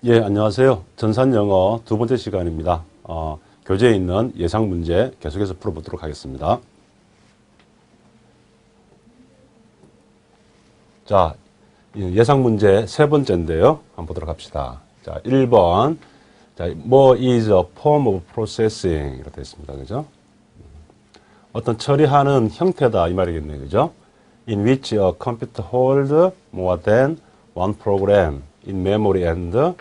예, 안녕하세요. 전산영어 두 번째 시간입니다. 교재에 있는 예상 문제 계속해서 풀어보도록 하겠습니다. 자, 예상 문제 세 번째인데요. 한번 보도록 합시다. 자, 1번. 자, more is a form of processing. 이렇게 되어 있습니다. 그죠? 어떤 처리하는 형태다. 이 말이겠네요. 그죠? In which a computer holds more than one program in memory and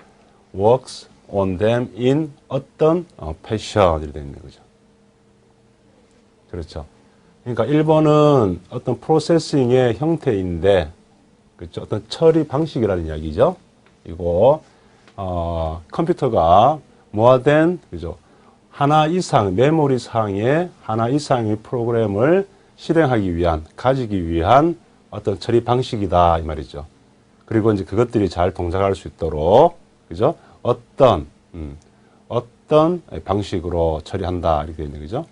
works on them in 어떤 패션 이렇게 되어 있는 거죠. 그렇죠. 그러니까 1번은 어떤 프로세싱의 형태인데, 그렇죠. 어떤 처리 방식이라는 이야기죠. 이거 컴퓨터가 more than, 그죠. 하나 이상, 메모리 상의 하나 이상의 프로그램을 실행하기 위한, 가지기 위한 어떤 처리 방식이다 이 말이죠. 그리고 이제 그것들이 잘 동작할 수 있도록, 그죠? 어떤 방식으로 처리한다 이렇게 되어 있는 거죠.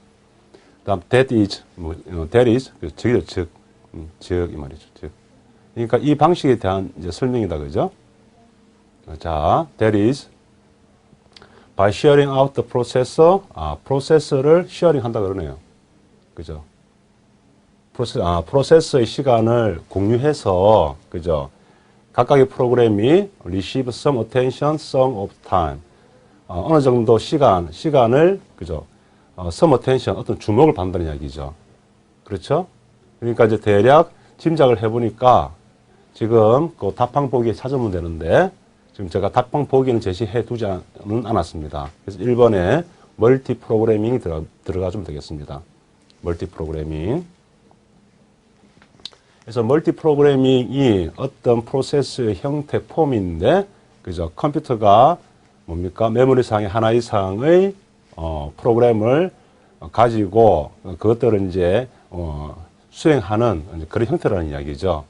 그다음 that is 즉이죠. 즉 이 말이죠. 즉. 그러니까 이 방식에 대한 이제 설명이다 그죠? 자, that is by sharing out the processor. 프로세서를 sharing 한다 그러네요. 그죠? 프로세서의 시간을 공유해서, 그죠? 각각의 프로그램이 receive some attention, some of time. 어느 정도 시간을, 그죠? some attention, 어떤 주목을 받는다는 이야기죠. 그렇죠? 그러니까 이제 대략 짐작을 해보니까 지금 그 답방 보기에 찾으면 되는데 지금 제가 답방 보기는 제시해 두지는 않았습니다. 그래서 1번에 멀티 프로그래밍이 들어가주면 되겠습니다. 멀티 프로그래밍. 그래서 멀티 프로그래밍이 어떤 프로세스의 형태 폼인데, 그죠? 컴퓨터가 뭡니까? 메모리상의 하나 이상의 프로그램을 가지고 그것들을 이제 수행하는 이제 그런 형태라는 이야기죠.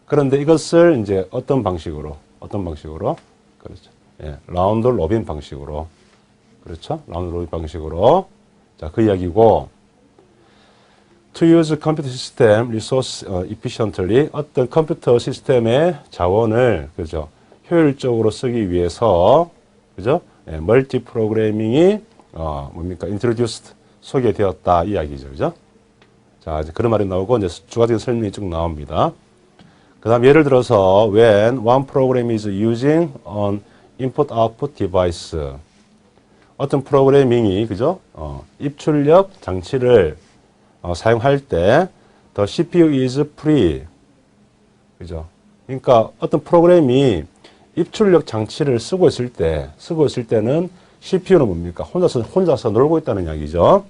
그런데 이것을 이제 어떤 방식으로? 그렇죠. 예, 라운드 로빈 방식으로. 그렇죠? 라운드 로빈 방식으로. 자, 그 이야기고. To use computer system resource efficiently, 어떤 컴퓨터 시스템의 자원을, 그죠? 효율적으로 쓰기 위해서, 그죠? 예, 멀티 프로그래밍이 뭡니까? introduced, 소개되었다 이 이야기죠. 그죠? 자, 이제 그런 말이 나오고 이제 추가적인 설명이 쭉 나옵니다. 그다음 예를 들어서 when one program is using an input-output device, 어떤 프로그래밍이, 그죠? 입출력 장치를 사용할 때 the CPU is free, 그죠? 그러니까 어떤 프로그램이 입출력 장치를 쓰고 있을 때는 CPU는 뭡니까? 혼자서 놀고 있다는 이야기죠.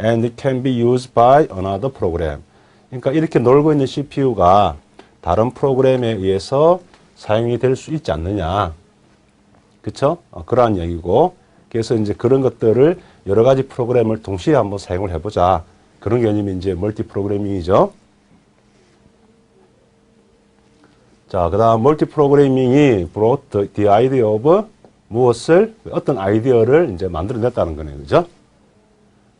And it can be used by another program. 그러니까 이렇게 놀고 있는 CPU가 다른 프로그램에 의해서 사용이 될 수 있지 않느냐. 그쵸? 그러한 이야기고. 그래서 이제 그런 것들을 여러 가지 프로그램을 동시에 한번 사용을 해보자. 그런 개념이 이제 멀티 프로그래밍이죠. 자, 그 다음 멀티 프로그래밍이 brought the idea of 무엇을, 어떤 아이디어를 이제 만들어냈다는 거네요. 그죠?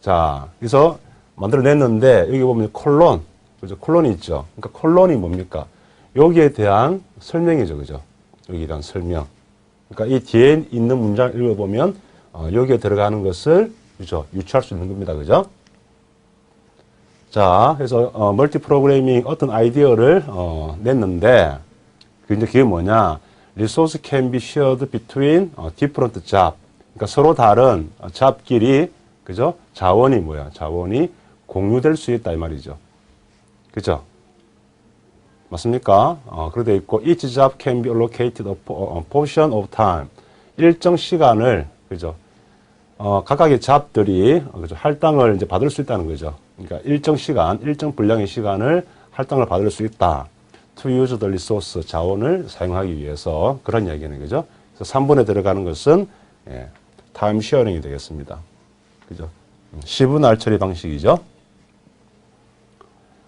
자, 그래서 만들어냈는데, 여기 보면 콜론, 그죠? 콜론이 있죠? 그러니까 콜론이 뭡니까? 여기에 대한 설명이죠. 그죠? 여기에 대한 설명. 그러니까 이 뒤에 있는 문장을 읽어보면, 여기에 들어가는 것을, 그죠? 유추할 수 있는 겁니다. 그죠? 자, 그래서 멀티 프로그래밍 어떤 아이디어를 냈는데, 그게 뭐냐? Resource can be shared between different job. 그러니까 서로 다른 잡끼리, 그죠? 자원이 뭐야? 자원이 공유될 수 있다 이 말이죠. 그죠? 맞습니까? 그렇게 되어 있고, each job can be allocated a portion of time. 일정 시간을, 그죠? 각각의 잡들이, 그죠? 할당을 이제 받을 수 있다는 거죠. 그러니까 일정 시간, 일정 분량의 시간을 할당을 받을 수 있다. To use the resource, 자원을 사용하기 위해서. 그런 이야기는 거죠. 그래서 3번에 들어가는 것은, 예, 타임 쉐어링이 되겠습니다. 그죠? 시분할 처리 방식이죠.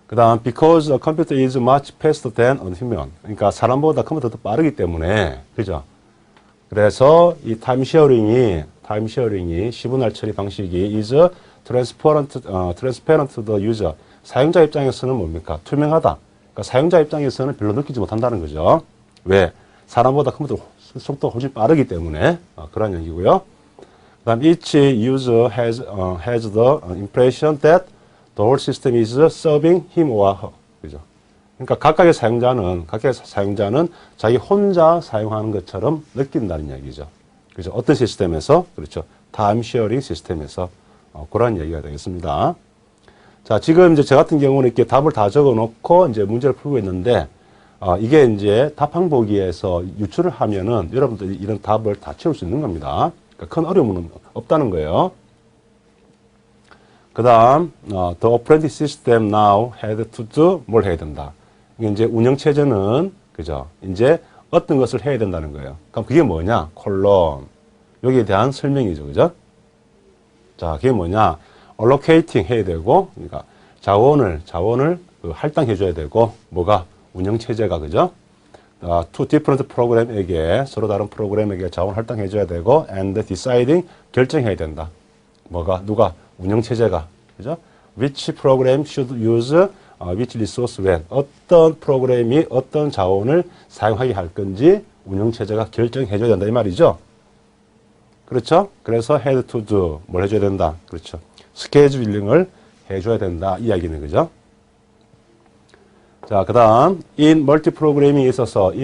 그 다음, because a computer is much faster than a human. 그러니까 사람보다 컴퓨터가 더 빠르기 때문에, 그죠? 그래서 이 타임 쉐어링이 시분할 처리 방식이 is transparent to the user. 사용자 입장에서는 뭡니까? 투명하다. 그러니까 사용자 입장에서는 별로 느끼지 못한다는 거죠. 왜? 사람보다 컴퓨터 속도가 훨씬 빠르기 때문에 그런 얘기고요. 그다음 each user has the impression that the whole system is serving him or her. 그죠? 그러니까 각각의 사용자는 자기 혼자 사용하는 것처럼 느낀다는 얘기죠. 그죠? 어떤 시스템에서? 그렇죠. 타임 쉐어링 시스템에서 그런 얘기가 되겠습니다. 자, 지금 이제 저 같은 경우는 이렇게 답을 다 적어 놓고 이제 문제를 풀고 있는데, 이게 이제 답 항보기에서 유출을 하면은 여러분들이 이런 답을 다 채울 수 있는 겁니다. 그러니까 큰 어려움은 없다는 거예요. 그 다음, the operating system now had to do 뭘 해야 된다. 이게 이제 운영체제는, 그죠? 이제 어떤 것을 해야 된다는 거예요. 그럼 그게 뭐냐? 콜론. 여기에 대한 설명이죠. 그죠? 자, 그게 뭐냐? allocating 해야 되고, 그러니까 자원을 할당해 줘야 되고, 뭐가? 운영체제가, 그죠? two different program에게, 서로 다른 프로그램에게 자원 할당해 줘야 되고, and deciding, 결정해야 된다. 뭐가? 누가? 운영체제가. 그죠? which program should use which resource when. 어떤 프로그램이 어떤 자원을 사용하게 할 건지 운영체제가 결정해 줘야 된다. 이 말이죠. 그렇죠? 그래서 had to do. 뭘 해줘야 된다. 그렇죠. 스케줄링을 해줘야 된다. 이야기는 그죠? 자, 그 다음, in multi-programming에 있어서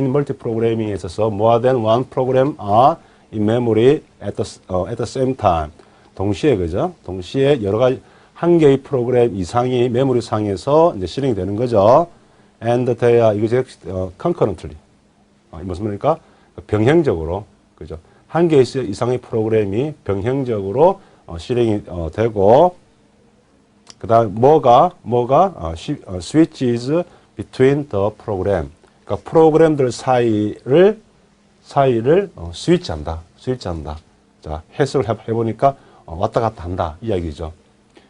more than one program are in memory at the same time. 동시에, 그죠? 동시에 여러 가지, 한 개의 프로그램 이상이 메모리 상에서 이제 실행이 되는 거죠. and they are, 이게 concurrently. 무슨 말입니까? 병행적으로, 그죠? 한 개 이상의 프로그램이 병행적으로 실행이 되고, 그 다음, switches between the program. 그러니까 프로그램들 사이를 스위치한다. 자, 해석을 해보니까 왔다 갔다 한다. 이야기죠.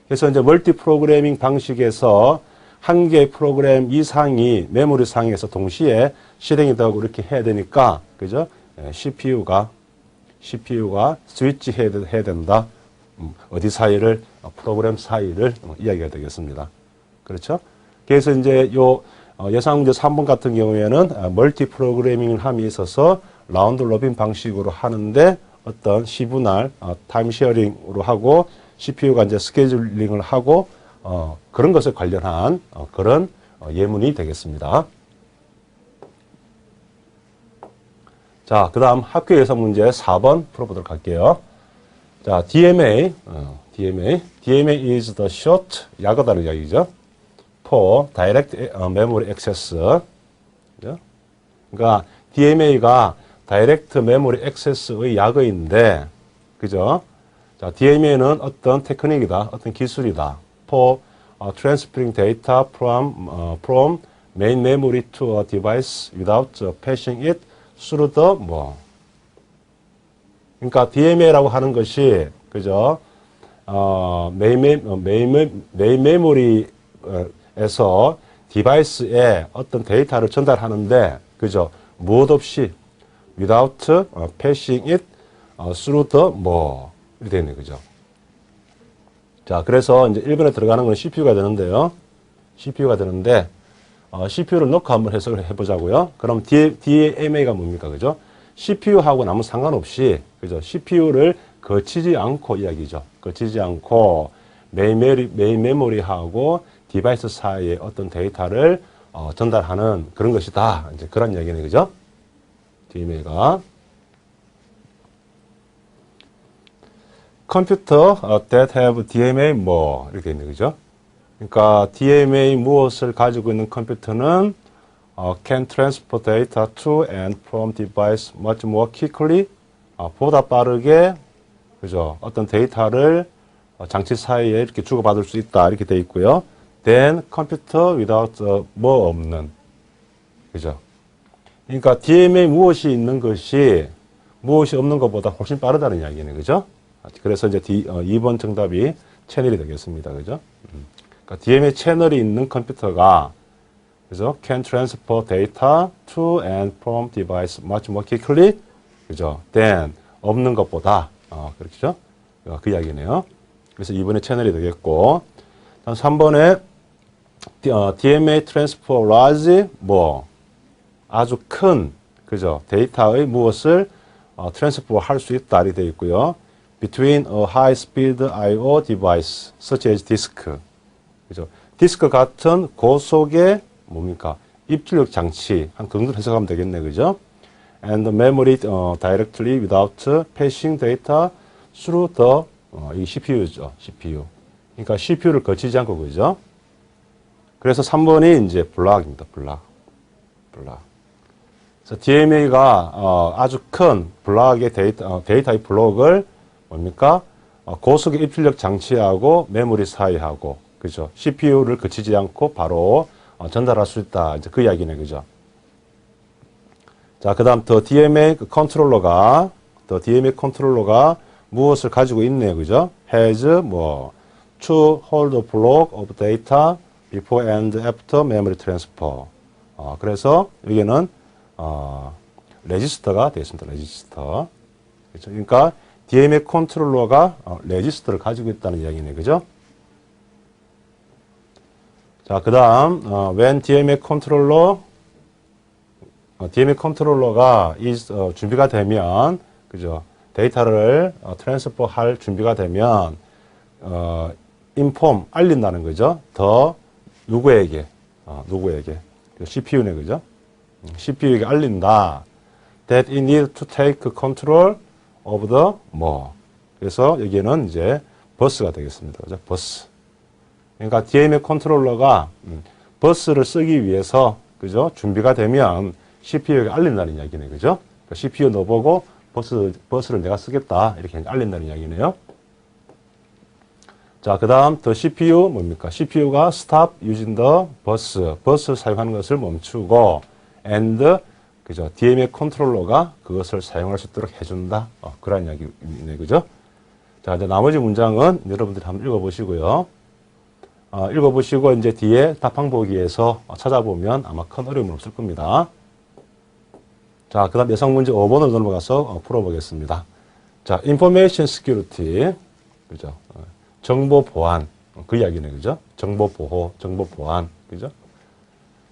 그래서 이제 멀티 프로그래밍 방식에서 한 개의 프로그램 이상이 메모리 상에서 동시에 실행이 되고 이렇게 해야 되니까, 그죠? CPU가 스위치 해야 된다. 어디 사이를, 프로그램 사이를 이야기가 되겠습니다. 그렇죠? 그래서 이제 예상 문제 3번 같은 경우에는 멀티 프로그래밍을 함에 있어서 라운드 로빈 방식으로 하는데 어떤 시분할 타임 쉐어링으로 하고 CPU가 이제 스케줄링을 하고 그런 것에 관련한 그런 예문이 되겠습니다. 자, 그 다음 학교 예상 문제 4번 풀어보도록 할게요. 자, DMA is the short, 약어다는 이야기죠. for direct memory access. 그러니까 DMA가 direct memory access의 약어인데, 그죠? 자, DMA는 어떤 테크닉이다, 어떤 기술이다. for transferring data from main memory to a device without passing it through the 그러니까 DMA라고 하는 것이, 그죠? 메인 메모리에서 디바이스에 어떤 데이터를 전달하는데, 그죠? 무엇 없이 without passing it through the 이렇게 되는 거죠. 자, 그래서 이제 1번에 들어가는 건 CPU가 되는데요. CPU가 되는데, CPU를 넣고 한번 해석을 해보자고요. 그럼 DMA가 뭡니까? 그죠? CPU하고는 아무 상관없이, 그죠? CPU를 거치지 않고 이야기죠. 거치지 않고 메인 메모리하고 디바이스 사이에 어떤 데이터를 전달하는 그런 것이다. 이제 그런 얘기네, 그죠? DMA가. Computer that have DMA 이렇게 있는 거죠. 그러니까 DMA 무엇을 가지고 있는 컴퓨터는 can transfer data to and from device much more quickly. 보다 빠르게, 그죠? 어떤 데이터를 장치 사이에 이렇게 주고받을 수 있다. 이렇게 돼 있고요. Then computer without 없는. 그죠? 그러니까 DMA 무엇이 있는 것이 무엇이 없는 것보다 훨씬 빠르다는 이야기네. 그죠? 그래서 이제 2번 정답이 채널이 되겠습니다. 그죠? 그러니까 DMA 채널이 있는 컴퓨터가, 그죠? Can transfer data to and from device much more quickly. 그죠? Then 없는 것보다, 그렇죠? 그 이야기네요. 그래서 2번에 채널이 되겠고, 다음 3번에 DMA transfer large, 아주 큰, 그죠? 데이터의 무엇을 트랜스퍼 할 수 있다 이렇게 되어 있고요. Between a high-speed I/O device such as disk, 그죠? 디스크 같은 고속의 뭡니까? 입출력 장치 한 그 정도 해석하면 되겠네, 그죠? And the memory directly without passing data through the 이 CPU죠, CPU. 그러니까 CPU를 거치지 않고 그죠? 그래서 3번이 이제 블락입니다, 블락. 그래서 DMA가 아주 큰 블락의 데이터의 블록을 뭡니까? 고속의 입출력 장치하고 메모리 사이하고 그죠? CPU를 거치지 않고 바로 전달할 수 있다. 이제 그 이야기네, 그죠? 자, 그다음 더 DMA 컨트롤러가 무엇을 가지고 있네요, 그죠? Has to hold a block of data before and after memory transfer. 그래서 여기는 레지스터가 되겠습니다. 레지스터. 그렇죠? 그러니까 DMA 컨트롤러가 레지스터를 가지고 있다는 이야기네, 그죠? 자, 그다음 when DMA 컨트롤러가 준비가 되면, 그죠? 데이터를 트랜스퍼 할 준비가 되면 inform 알린다는 거죠. 더 누구에게? CPU네, 그죠? CPU에게 알린다. That it need to take control of the 그래서 여기에는 이제 버스가 되겠습니다. 그죠? 버스. 그러니까 DMA 컨트롤러가 버스를 쓰기 위해서 그죠? 준비가 되면 CPU에게 알린다는 이야기네, 그죠? 그러니까 CPU 넣어보고 버스를 내가 쓰겠다 이렇게 알린다는 이야기네요. 자, 그 다음 더 CPU 뭡니까? CPU가 stop using the 버스를 사용하는 것을 멈추고 and 그죠? DMA 컨트롤러가 그것을 사용할 수 있도록 해준다. 그런 이야기네, 그죠? 자, 이제 나머지 문장은 여러분들이 한번 읽어보시고요. 읽어보시고 이제 뒤에 답항 보기에서 찾아보면 아마 큰 어려움은 없을 겁니다. 자, 그 다음 예상 문제 5번으로 넘어가서 풀어보겠습니다. 자, information security. 그죠? 정보 보안. 그 이야기네, 그죠? 정보 보호, 정보 보안. 그죠?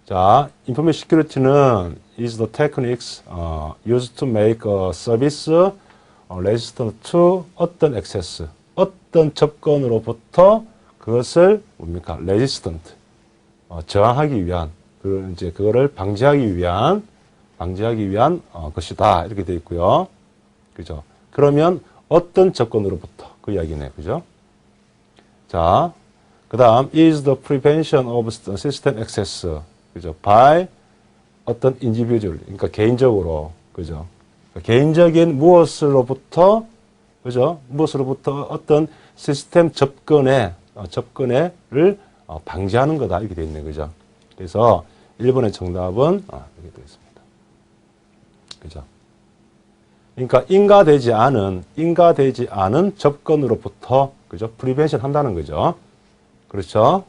자, information security는 is the techniques used to make a service resistant to 어떤 access, 어떤 접근으로부터 그것을 뭡니까? resistant, 저항하기 위한, 그거를 방지하기 위한 것이다. 이렇게 되어 있고요. 그죠? 그러면 어떤 접근으로부터 그 이야기네. 그죠? 자, 그 다음 is the prevention of system access. 그죠? by 어떤 individual. 그러니까 개인적으로. 그죠? 개인적인 무엇으로부터 그죠? 무엇으로부터 어떤 시스템 접근을 방지하는 거다. 이렇게 되어 있네. 그죠? 그래서 1번의 정답은 이렇게 되어 있습니다. 그죠? 그러니까 인가되지 않은 접근으로부터 그죠? 프리벤션 한다는 거죠. 그렇죠?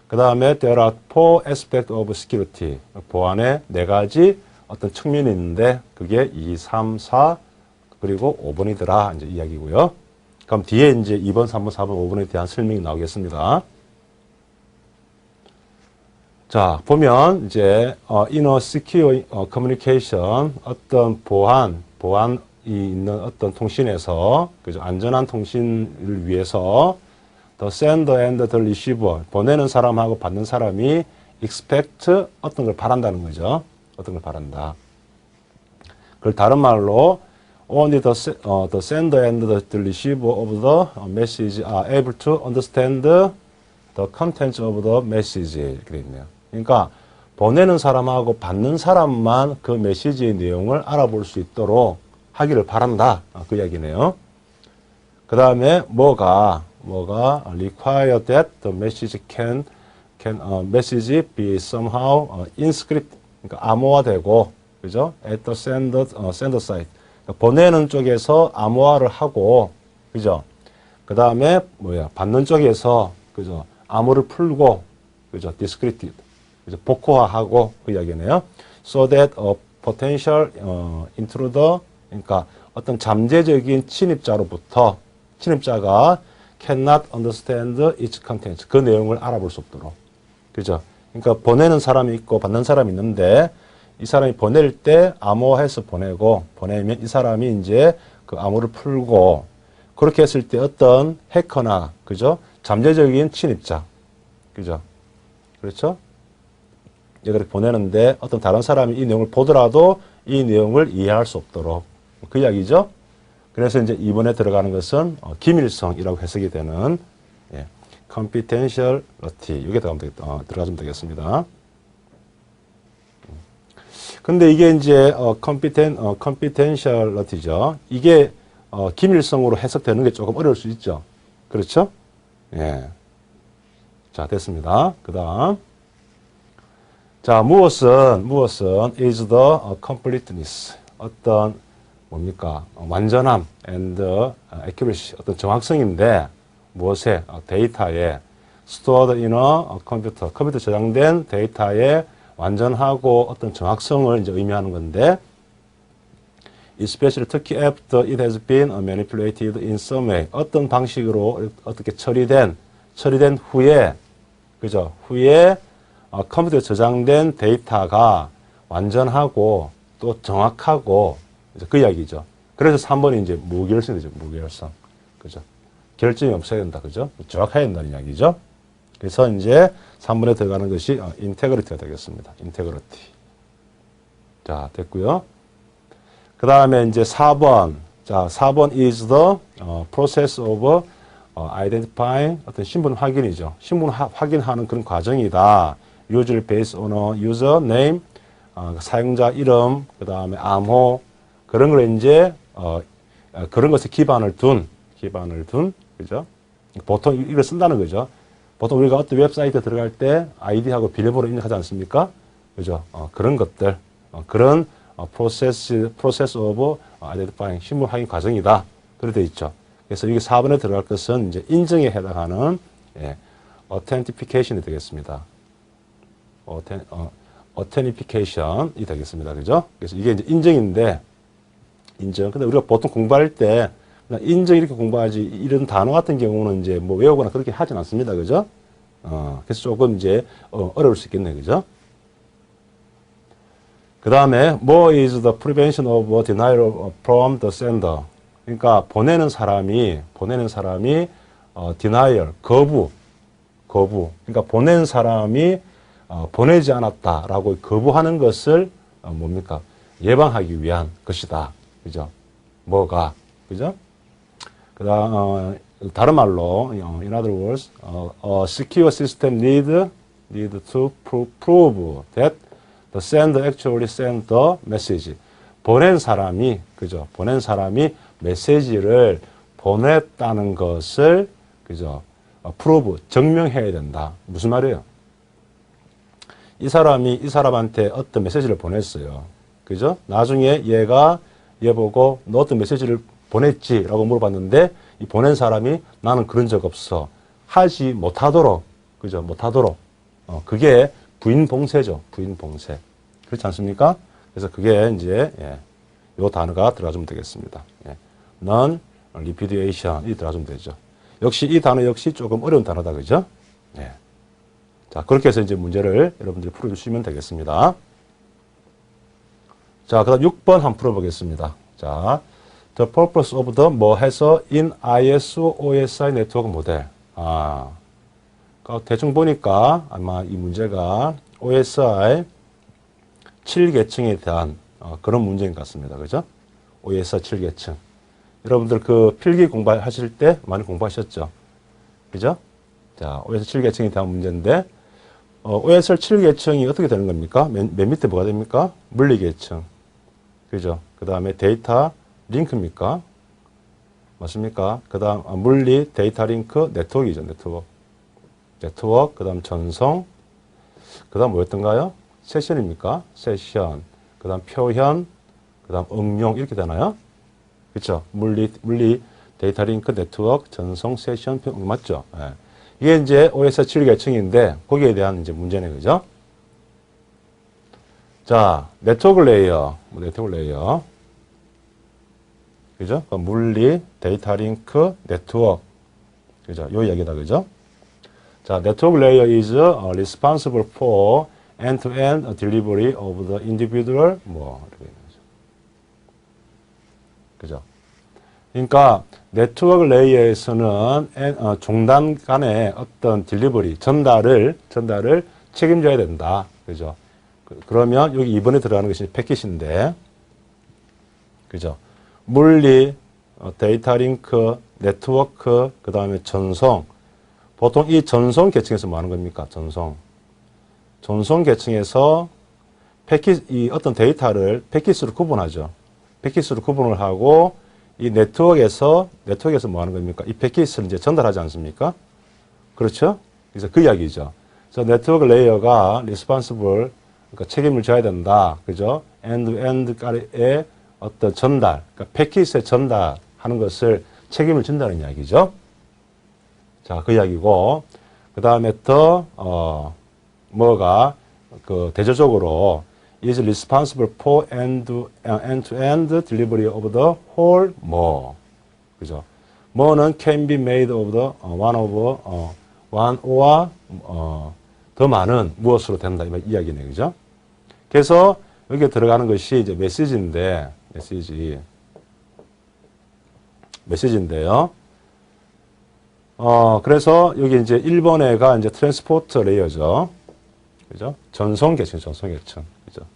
그 다음에 there are four aspects of security. 보안에 4가지 어떤 측면이 있는데 그게 2, 3, 4 그리고 5번이더라. 이제 이야기고요. 그럼 뒤에 이제 2번, 3번, 4번, 5번에 대한 설명이 나오겠습니다. 자, 보면 이제 in a secure communication 어떤 보안이 있는 어떤 통신에서 그죠? 안전한 통신을 위해서 the sender and the receiver 보내는 사람하고 받는 사람이 expect 어떤 걸 바란다는 거죠. 어떤 걸 바란다. 그걸 다른 말로 only the sender and the receiver of the message are able to understand the contents of the message 이렇게 되어 있네요. 그러니까 보내는 사람하고 받는 사람만 그 메시지의 내용을 알아볼 수 있도록 하기를 바란다. 그 이야기네요. 그 다음에 뭐가 require that the message can message be somehow inscript 그러니까 암호화되고 그죠? at the sender side 그러니까 보내는 쪽에서 암호화를 하고 그죠? 그 다음에 받는 쪽에서 그죠? 암호를 풀고 그죠? discrete 그죠? 복호화하고 그 이야기네요. So that a potential intruder 그러니까 어떤 잠재적인 침입자가 cannot understand its content 그 내용을 알아볼 수 없도록 그죠? 그러니까 보내는 사람이 있고 받는 사람이 있는데 이 사람이 보낼 때 암호해서 보내면 이 사람이 이제 그 암호를 풀고, 그렇게 했을 때 어떤 해커나, 그죠? 잠재적인 침입자, 그죠? 그렇죠? 이렇게 보내는데 어떤 다른 사람이 이 내용을 보더라도 이 내용을 이해할 수 없도록, 그 이야기죠. 그래서 이제 이번에 들어가는 것은 기밀성이라고 해석이 되는, 예, confidentiality, 이게 들어가면 되겠습니다. 근데 이게 이제 confidentiality죠. 이게 기밀성으로 해석되는 게 조금 어려울 수 있죠. 그렇죠? 예. 자, 됐습니다. 그 다음. 자, 무엇은 is the completeness. 어떤, 뭡니까? 완전함 and accuracy. 어떤 정확성인데, 무엇에? 데이터에 stored in a computer. 컴퓨터 저장된 데이터에 완전하고 어떤 정확성을 이제 의미하는 건데, especially 특히 after it has been manipulated in some way. 어떤 방식으로 어떻게 처리된 후에, 그죠? 후에 컴퓨터에 저장된 데이터가 완전하고 또 정확하고, 그 이야기죠. 그래서 3번이 이제 무결성이죠. 무결성. 그죠? 결점이 없어야 된다. 그죠? 정확해야 된다는 이야기죠. 그래서 이제 3번에 들어가는 것이 인테그리티가 되겠습니다. 인테그리티. 자, 됐고요. 그 다음에 이제 4번. 자, 4번 is the process of identifying 어떤 신분 확인이죠. 신분 확인하는 그런 과정이다. usually based on a user name, 사용자 이름, 그 다음에 암호, 그런 걸 이제, 그런 것에 기반을 둔, 그죠? 보통 이걸 쓴다는 거죠. 보통 우리가 어떤 웹사이트에 들어갈 때 아이디하고 비밀번호 입력하지 않습니까? 그죠? 그런 것들, 그런 process of identifying, 신분 확인 과정이다. 그렇게 되어 있죠. 그래서 여기 4번에 들어갈 것은 이제 인증에 해당하는, 예, authentication이 되겠습니다. authentication이 되겠습니다. 그죠? 그래서 이게 이제 인증인데, 인증. 근데 우리가 보통 공부할 때, 인증 이렇게 공부하지, 이런 단어 같은 경우는 이제 뭐 외우거나 그렇게 하진 않습니다. 그죠? 그래서 조금 이제, 어려울 수 있겠네. 그죠? 그 다음에, more is the prevention of denial from the sender. 그러니까 보내는 사람이, denial, 거부. 그러니까 보낸 사람이, 보내지 않았다라고 거부하는 것을, 뭡니까? 예방하기 위한 것이다. 그죠? 뭐가? 그죠? 그 다음, 다른 말로, in other words, a secure system need to prove that the sender actually sent the message. 보낸 사람이, 그죠? 보낸 사람이 메시지를 보냈다는 것을, 그죠? prove, 증명해야 된다. 무슨 말이에요? 이 사람한테 어떤 메시지를 보냈어요. 그죠? 나중에 얘 보고 너 어떤 메시지를 보냈지? 라고 물어봤는데, 이 보낸 사람이 나는 그런 적 없어. 하지 못하도록, 그죠? 못하도록. 그게 부인봉쇄죠. 부인봉쇄. 그렇지 않습니까? 그래서 그게 이제, 예, 요 단어가 들어가주면 되겠습니다. 예. non-repudiation이 들어가주면 되죠. 역시 이 단어 역시 조금 어려운 단어다. 그죠? 예. 자, 그렇게 해서 이제 문제를 여러분들이 풀어주시면 되겠습니다. 자, 그 다음 6번 한번 풀어보겠습니다. 자, the purpose of the 뭐 해서 in ISO OSI 네트워크 모델. 대충 보니까 아마 이 문제가 OSI 7계층에 대한 그런 문제인 것 같습니다. 그죠? OSI 7계층. 여러분들 그 필기 공부하실 때 많이 공부하셨죠? 그죠? 자, OSI 7계층에 대한 문제인데, OSI 7계층이 어떻게 되는 겁니까? 맨 밑에 뭐가 됩니까? 물리계층. 그죠? 그 다음에 데이터 링크입니까? 맞습니까? 그 다음, 물리, 데이터 링크, 네트워크이죠. 네트워크, 그 다음 전송, 그 다음 뭐였던가요? 세션입니까? 세션, 그 다음 표현, 그 다음 응용, 이렇게 되나요? 그쵸? 물리, 데이터 링크, 네트워크, 전송, 세션, 표현, 맞죠? 예. 이게 이제 OSI 7계층인데, 거기에 대한 이제 문제네, 그죠? 자, 네트워크 레이어. 그죠? 물리, 데이터 링크, 네트워크. 그죠? 요 이야기다, 그죠? 자, 네트워크 레이어 is responsible for end-to-end delivery of the individual 뭐 이렇게 되는 거죠. 그죠? 그러니까 네트워크 레이어에서는 종단 간의 어떤 딜리버리, 전달을 책임져야 된다. 그죠? 그러면 여기 이번에 들어가는 것이 패킷인데, 그죠? 물리, 데이터 링크, 네트워크, 그 다음에 전송. 보통 이 전송 계층에서 뭐 하는 겁니까? 전송 계층에서 이 어떤 데이터를 패킷으로 구분하죠. 패킷으로 구분을 하고, 이 네트워크에서 뭐 하는 겁니까? 이 패킷을 이제 전달하지 않습니까? 그렇죠? 그래서 그 이야기죠. 그래서 네트워크 레이어가 responsible, 그러니까 책임을 져야 된다. 그죠? end-to-end의 어떤 전달, 그러니까 패킷의 전달하는 것을 책임을 진다는 이야기죠. 자, 그 이야기고, 그 다음에 또, 뭐가, 대조적으로, is responsible for end-to-end delivery of the whole more. 그죠? more는 can be made of the one or 더 많은 무엇으로 된다. 이 이야기네. 그죠? 그래서 여기에 들어가는 것이 이제 메시지인데요. 그래서 여기 이제 1번에가 이제 트랜스포트 레이어죠. 그죠? 전송 계층. 그죠?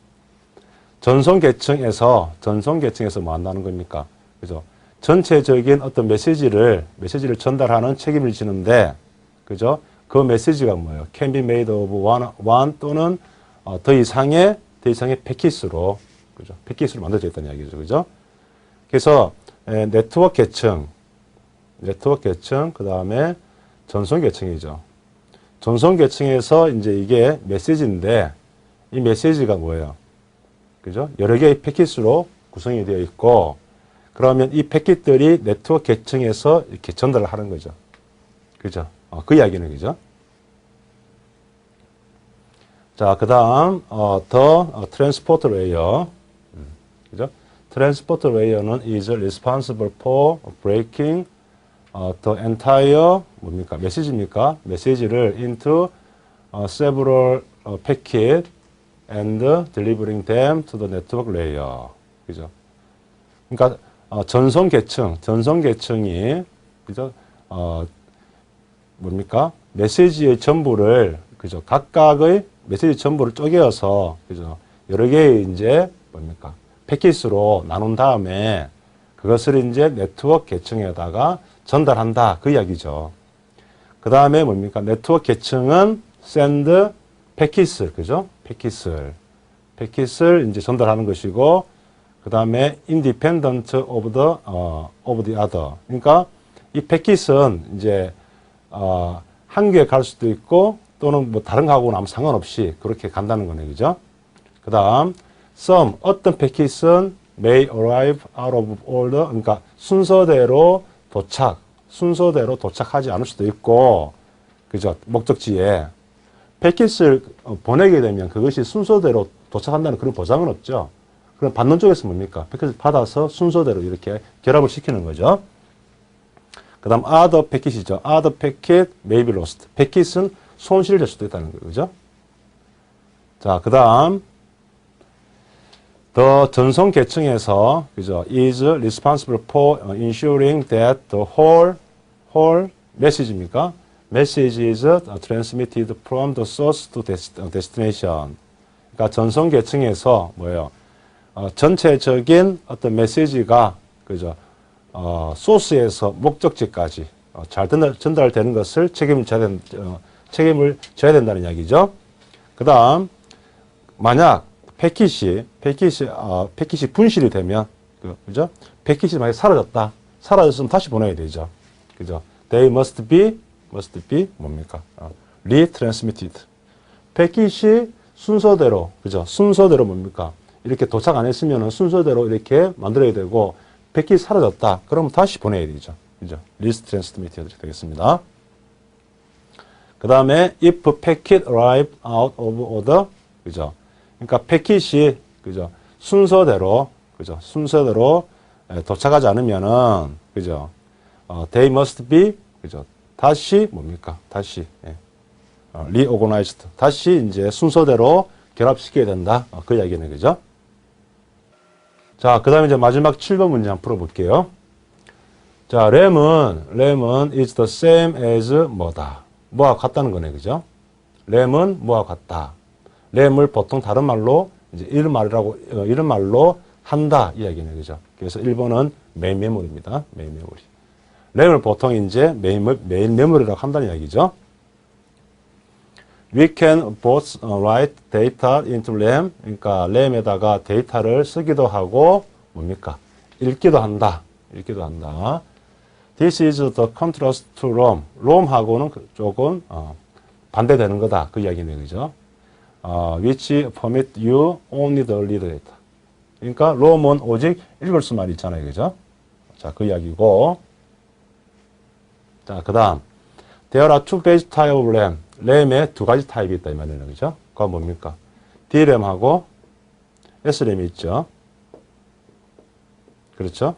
전송 계층에서 뭐 한다는 겁니까? 그죠? 전체적인 어떤 메시지를 전달하는 책임을 지는데, 그죠? 그 메시지가 뭐예요? can be made of one 또는 더 이상의 패킷으로, 그죠? 패킷으로 만들어져 있다는 이야기죠. 그죠? 그래서 네트워크 계층, 그 다음에 전송 계층이죠. 전송 계층에서 이제 이게 메시지인데, 이 메시지가 뭐예요? 그죠? 여러 개의 패킷으로 구성이 되어 있고, 그러면 이 패킷들이 네트워크 계층에서 이렇게 전달을 하는 거죠. 그죠? 그 이야기는, 그죠? 자, 그 다음, 트랜스포트 레이어. 그죠? 트랜스포트 레이어는 is responsible for breaking the entire, 뭡니까? 메시지입니까? 메시지를 into several packet and delivering them to the network layer. 그죠? 그러니까, 전송 계층이, 그죠? 뭡니까? 메시지의 전부를, 그죠? 각각의 메시지 전부를 쪼개어서, 그죠? 여러 개의 이제, 뭡니까? 패킷으로 나눈 다음에 그것을 이제 네트워크 계층에다가 전달한다. 그 이야기죠. 그 다음에 뭡니까? 네트워크 계층은 send 패킷을, 그죠? 패킷을 이제 전달하는 것이고, 그 다음에 independent of the other. 그러니까 이 패킷은 이제, 한 개에 갈 수도 있고, 또는 뭐 다른 거하고는 아무 상관없이 그렇게 간다는 거네. 그죠? 그 다음, some, 어떤 패킷은 may arrive out of order. 그러니까 순서대로 도착하지 않을 수도 있고, 그죠? 목적지에. 패킷을 보내게 되면 그것이 순서대로 도착한다는 그런 보장은 없죠. 그럼 받는 쪽에서 뭡니까? 패킷을 받아서 순서대로 이렇게 결합을 시키는 거죠. 그 다음, other 패킷이죠. other packet may be lost. 패킷은 손실될 수도 있다는 거죠. 자, 그 다음, 더 전송 계층에서, 그죠? is responsible for ensuring that the whole message입니까? message is transmitted from the source to destination. 그러니까 전송 계층에서 뭐예요? 전체적인 어떤 메시지가, 그죠? 소스에서 목적지까지 잘 전달되는 것을 책임을 져야 된다는 이야기죠. 그 다음, 만약 패킷이 분실이 되면, 그죠? 패킷이 만약 사라졌으면 다시 보내야 되죠. 그죠? They must be 뭡니까? retransmitted. 패킷이 순서대로, 그죠? 순서대로 뭡니까? 이렇게 도착 안 했으면 순서대로 이렇게 만들어야 되고, 패킷이 사라졌다. 그러면 다시 보내야 되죠. 그죠? retransmitted 되겠습니다. 그 다음에, if packet arrive out of order, 그죠? 그러니까 패킷이, 그죠? 순서대로 도착하지 않으면은, 그죠? They must be, 그죠? 다시 뭡니까? reorganized. 다시 이제 순서대로 결합시켜야 된다. 그 이야기는 그죠? 자, 그 다음에 이제 마지막 7번 문제 한번 풀어볼게요. 자, 램은 is the same as 뭐다. 뭐와 같다는 거네, 그죠? 램은 뭐와 같다. 램을 보통 다른 말로 이제 이런 말로 한다 이야기네, 그죠? 그래서 1번은 메인 메모리입니다. 메인 메모리. 램을 보통 이제 메인 메모리라고 한다는 이야기죠. We can both write data into RAM. 그러니까 램에다가 데이터를 쓰기도 하고 뭡니까? 읽기도 한다. 읽기도 한다. This is the contrast to ROM. ROM하고는 조금 반대되는 거다. 그 이야기네요, 그죠? Which permit you only the read data. 그러니까 ROM은 오직 읽을 수만 있잖아요, 그죠? 자, 그 이야기고. 자, 그 다음. There are two basic types of RAM. 램에 두 가지 타입이 있다 이 말이에요, 그죠? 그건 뭡니까? D램하고 S램이 있죠. 그렇죠?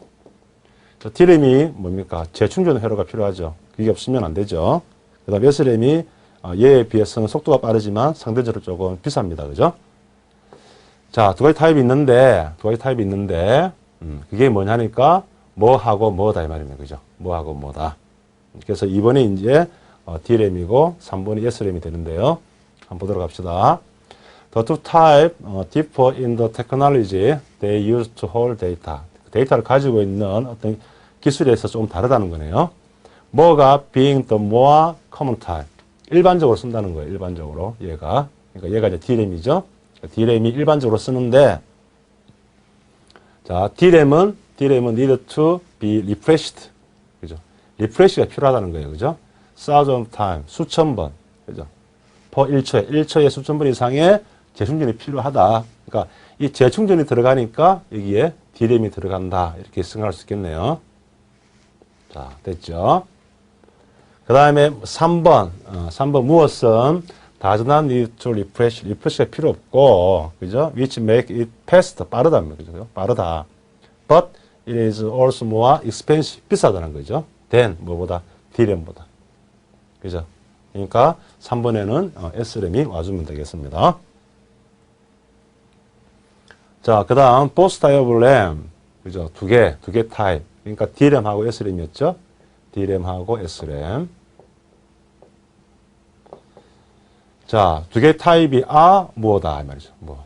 D램이 뭡니까? 재충전 회로가 필요하죠. 그게 없으면 안 되죠. 그 다음 S램이 얘에 비해서는 속도가 빠르지만 상대적으로 조금 비쌉니다, 그죠? 자, 두 가지 타입이 있는데 그게 뭐냐니까 뭐하고 뭐다 이 말이에요, 그죠? 뭐하고 뭐다. 그래서 2번이 이제 D램이고 3번이 S램이 되는데요. 한번 보도록 합시다. The two types differ in the technology they use to hold data. 데이터를 가지고 있는 어떤 기술에 있어서 좀 다르다는 거네요. 뭐가 being the more common type. 일반적으로 쓴다는 거예요. 일반적으로 얘가. 그러니까 얘가 이제 D램이죠. D램이 일반적으로 쓰는데 자, D램은 need to be refreshed. 그죠? 리프레시가 필요하다는 거예요. 그죠? thousand time, 수천 번, 그죠? per 1초에 수천 번 이상의 재충전이 필요하다. 그러니까 이 재충전이 들어가니까 여기에 D램이 들어간다. 이렇게 생각할 수 있겠네요. 자, 됐죠? 그 다음에 3번 무엇은 does not need to refresh. 리프레시가 필요 없고, 그죠? which make it fast, 빠르다. 그죠? 빠르다. but it is also more expensive, 비싸다는 거죠. than, 뭐보다? D램보다. 그죠? 그러니까 3번에는 S램이 와주면 되겠습니다. 자, 그 다음 both type of RAM. 그죠? 두 개 타입. 그러니까 D램하고 S램이었죠? D램하고 S램. 자, 두 개 타입이 뭐다 이 말이죠. 뭐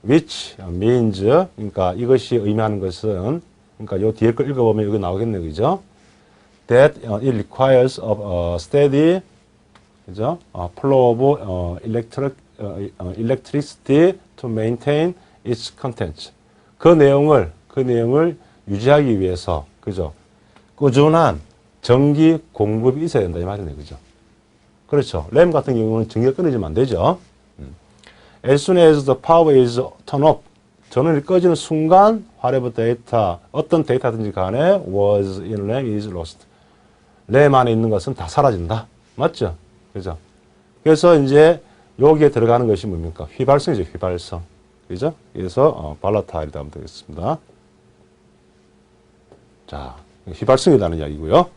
which means, 그러니까 이것이 의미하는 것은, 그러니까 요 뒤에 걸 읽어보면 여기 나오겠네요, 그죠? That it requires a steady, 그죠? flow of electricity to maintain its contents. 그 내용을 유지하기 위해서, 그죠? 꾸준한 전기 공급이 있어야 된다 이 말이네요, 그죠? 그렇죠. 램 같은 경우는 전기가 끊어지면 안 되죠. As soon as the power is turned off, 전원이 꺼지는 순간 whatever data, 어떤 데이터든지 간에 was in RAM is lost. 램 안에 있는 것은 다 사라진다. 맞죠? 그죠? 그래서 이제 여기에 들어가는 것이 뭡니까? 휘발성이죠, 휘발성. 그죠? 그래서 발라타일이다 하면 되겠습니다. 자, 휘발성이라는 이야기고요.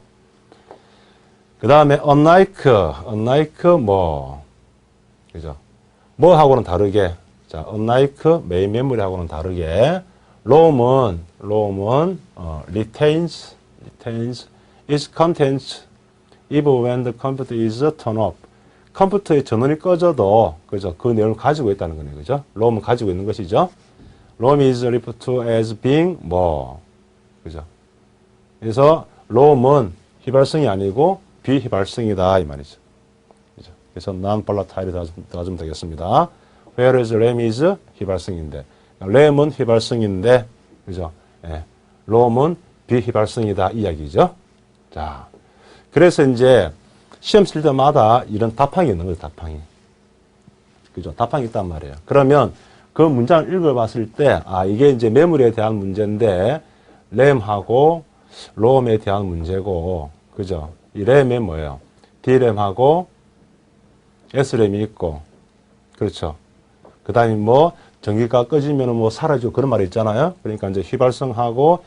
그 다음에 unlike 뭐, 그죠? 뭐하고는 다르게, 자, unlike 메인 메모리하고는 다르게, ROM은 retains its contents even when the computer is turned off. 컴퓨터의 전원이 꺼져도, 그죠? 그 내용을 가지고 있다는 거네요, 그죠? ROM은 가지고 있는 것이죠. ROM is referred to as being 뭐, 그죠? 그래서 ROM은 휘발성이 아니고 비휘발성이다 이 말이죠. 그죠? 그래서 non-volatile 들어가주면 되겠습니다. Whereas RAM is 휘발성인데, 램은 휘발성인데, 그죠? 예. ROM은 비휘발성이다 이 이야기죠. 자, 그래서 이제 시험 칠 때마다 이런 답항이 있는 거죠, 답항이. 그죠? 답항이 있단 말이에요. 그러면 그 문장을 읽어봤을 때, 이게 이제 메모리에 대한 문제인데, 램하고 롬에 대한 문제고, 그죠? 이 램에 뭐예요? D램하고 S램이 있고, 그렇죠? 그 다음에 뭐, 전기가 꺼지면 뭐 사라지고 그런 말이 있잖아요. 그러니까 이제 휘발성하고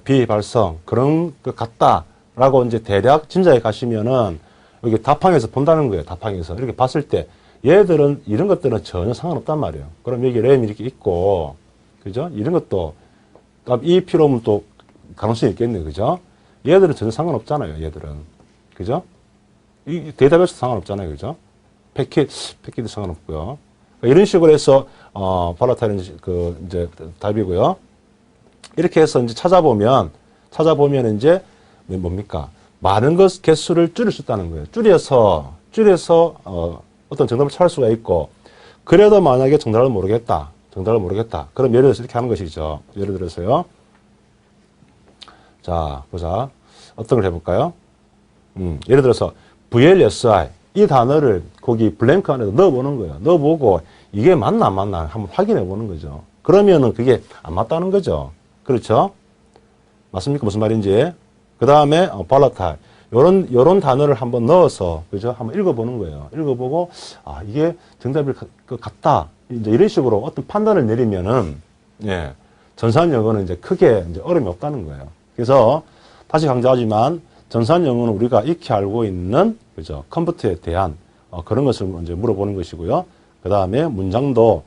비휘발성, 그런 것 같다라고 이제 대략 짐작해 가시면은 여기 답항에서 본다는 거예요. 답항에서. 이렇게 봤을 때 얘들은 이런 것들은 전혀 상관없단 말이에요. 그럼 여기 램이 이렇게 있고, 그죠? 이런 것도 이 필요하면 또 가능성이 있겠네요. 그죠? 얘들은 전혀 상관없잖아요. 얘들은. 그죠? 이 데이터베이스 상관없잖아요. 그죠? 패킷도 상관없고요. 이런 식으로 해서, 발라타는 이제 답이고요. 이렇게 해서 이제 찾아보면 이제 뭡니까? 많은 개수를 줄일 수 있다는 거예요. 줄여서, 어떤 정답을 찾을 수가 있고, 그래도 만약에 정답을 모르겠다. 그럼 예를 들어서 이렇게 하는 것이죠. 예를 들어서요. 자, 보자. 어떤 걸 해볼까요? 예를 들어서, VLSI. 이 단어를 거기 블랭크 안에 넣어보는 거예요. 넣어보고, 이게 맞나 안 맞나 한번 확인해 보는 거죠. 그러면은 그게 안 맞다는 거죠. 그렇죠? 맞습니까? 무슨 말인지. 그 다음에, 발라탈. 요런 단어를 한번 넣어서, 그죠? 한번 읽어보는 거예요. 읽어보고, 이게 정답일 것 같다. 이제 이런 식으로 어떤 판단을 내리면은, 예, 전산 영어는 이제 크게 이제 어려움이 없다는 거예요. 그래서, 다시 강조하지만, 전산 영어는 우리가 익히 알고 있는, 그죠? 컴퓨터에 대한, 그런 것을 이제 물어보는 것이고요. 그 다음에 문장도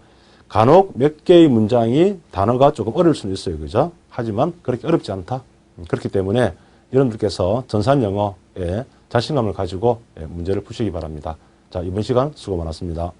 간혹 몇 개의 문장이 단어가 조금 어려울 수는 있어요. 그죠? 하지만 그렇게 어렵지 않다. 그렇기 때문에 여러분들께서 전산 영어에 자신감을 가지고 문제를 푸시기 바랍니다. 자, 이번 시간 수고 많았습니다.